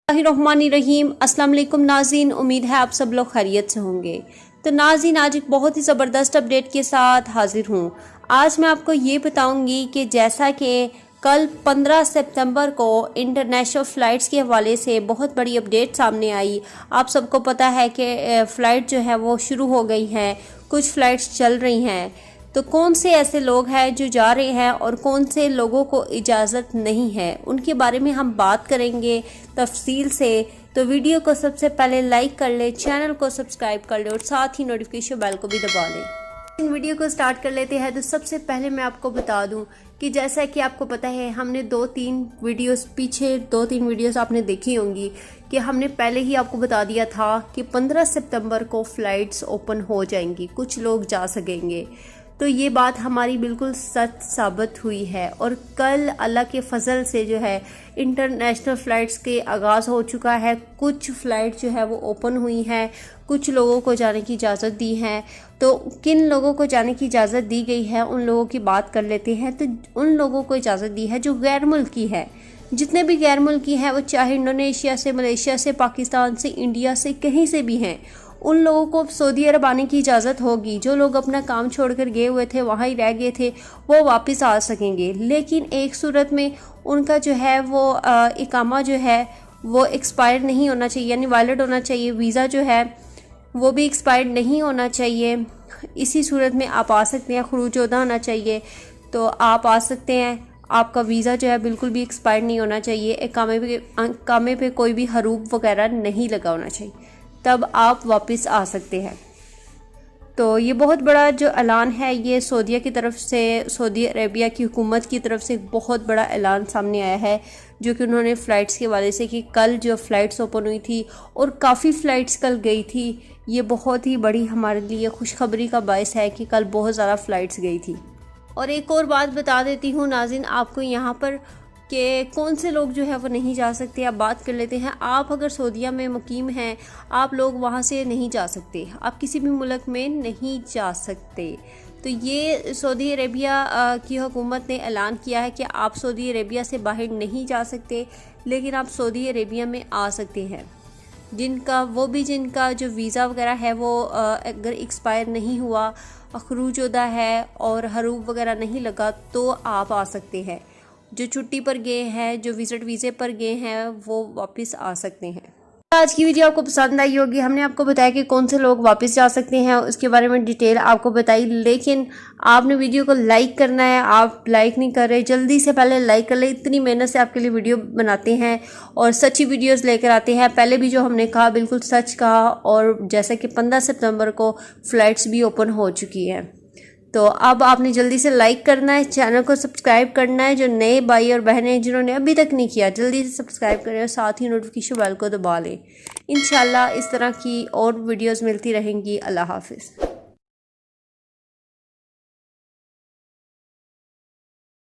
बिस्मिल्लाहिर्रहमानिर्रहीम। अस्सलाम वालेकुम नाज़रीन, उम्मीद है आप सब लोग खैरियत से होंगे। तो नाज़रीन, आज एक बहुत ही ज़बरदस्त अपडेट के साथ हाजिर हूँ। आज मैं आपको ये बताऊँगी कि जैसा कि कल 15 सितंबर को इंटरनेशनल फ़्लाइट्स के हवाले से बहुत बड़ी अपडेट सामने आई। आप सबको पता है कि फ़्लाइट जो है वो शुरू हो गई हैं, कुछ फ़्लाइट्स चल रही हैं। तो कौन से ऐसे लोग हैं जो जा रहे हैं और कौन से लोगों को इजाज़त नहीं है, उनके बारे में हम बात करेंगे तफसील से। तो वीडियो को सबसे पहले लाइक कर ले, चैनल को सब्सक्राइब कर ले और साथ ही नोटिफिकेशन बेल को भी दबा लें। इन वीडियो को स्टार्ट कर लेते हैं। तो सबसे पहले मैं आपको बता दूं कि जैसा कि आपको पता है, हमने दो तीन वीडियोस आपने देखी होंगी कि हमने पहले ही आपको बता दिया था कि 15 सितंबर को फ़्लाइट्स ओपन हो जाएंगी, कुछ लोग जा सकेंगे। तो ये बात हमारी बिल्कुल सच साबित हुई है और कल अल्लाह के फजल से जो है इंटरनेशनल फ़्लाइट्स के आगाज़ हो चुका है। कुछ फ़्लाइट जो है वो ओपन हुई हैं, कुछ लोगों को जाने की इजाज़त दी है। तो किन लोगों को जाने की इजाज़त दी गई है उन लोगों की बात कर लेते हैं। तो उन लोगों को इजाज़त दी है जो गैर मुल्की है। जितने भी गैर मुल्की हैं, वो चाहे इंडोनेशिया से, मलेशिया से, पाकिस्तान से, इंडिया से, कहीं से भी हैं, उन लोगों को सऊदी अरब आने की इजाज़त होगी। जो लोग अपना काम छोड़कर गए हुए थे, वहाँ ही रह गए थे, वो वापस आ सकेंगे। लेकिन एक सूरत में उनका जो है वो इकामा जो है वो एक्सपायर नहीं होना चाहिए, यानी वैलिड होना चाहिए। वीज़ा जो है वो भी एक्सपायर नहीं होना चाहिए। इसी सूरत में आप आ सकते हैं। खुरूज ओहदा होना चाहिए, तो आप आ सकते हैं। आपका वीज़ा जो है बिल्कुल भी एक्सपायर नहीं होना चाहिए। इकामे पे कोई भी हरूफ वगैरह नहीं लगा होना चाहिए, तब आप वापस आ सकते हैं। तो ये बहुत बड़ा जो ऐलान है, ये सऊदीया की तरफ से, सऊदी अरेबिया की हुकूमत की तरफ से एक बहुत बड़ा ऐलान सामने आया है, जो कि उन्होंने फ़्लाइट्स के हवाले से कि कल जो फ़्लाइट्स ओपन हुई थी और काफ़ी फ़्लाइट्स कल गई थी। ये बहुत ही बड़ी हमारे लिए खुशखबरी का बायस है कि कल बहुत ज़्यादा फ़्लाइट्स गई थी। और एक और बात बता देती हूँ नाज़रीन आपको यहाँ पर कि कौन से लोग जो है वो नहीं जा सकते। अब बात कर लेते हैं। आप अगर सऊदीया में मुकीम हैं, आप लोग वहाँ से नहीं जा सकते, आप किसी भी मुल्क में नहीं जा सकते। तो ये सऊदी अरेबिया की हुकूमत ने ऐलान किया है कि आप सऊदी अरेबिया से बाहर नहीं जा सकते, लेकिन आप सऊदी अरेबिया में आ सकते हैं। जिनका जो वीज़ा वगैरह है वो अगर एक्सपायर नहीं हुआ, खुरूज ओहदा है और हरूफ वगैरह नहीं लगा, तो आप आ सकते हैं। जो छुट्टी पर गए हैं, जो विजिट वीज़े पर गए हैं, वो वापस आ सकते हैं। आज की वीडियो आपको पसंद आई होगी। हमने आपको बताया कि कौन से लोग वापस जा सकते हैं, उसके बारे में डिटेल आपको बताई। लेकिन आपने वीडियो को लाइक करना है, आप लाइक नहीं कर रहे। जल्दी से पहले लाइक कर ले। इतनी मेहनत से आपके लिए वीडियो बनाते हैं और सच्ची वीडियोस लेकर आते हैं। पहले भी जो हमने कहा बिल्कुल सच कहा। और जैसा कि 15 सितंबर को फ़्लाइट्स भी ओपन हो चुकी हैं, तो अब आपने जल्दी से लाइक करना है, चैनल को सब्सक्राइब करना है। जो नए भाई और बहनें जिन्होंने अभी तक नहीं किया, जल्दी से सब्सक्राइब करें और साथ ही नोटिफिकेशन बेल को दबा लें। इंशाल्लाह इस तरह की और वीडियोस मिलती रहेंगी। अल्लाह हाफिज़।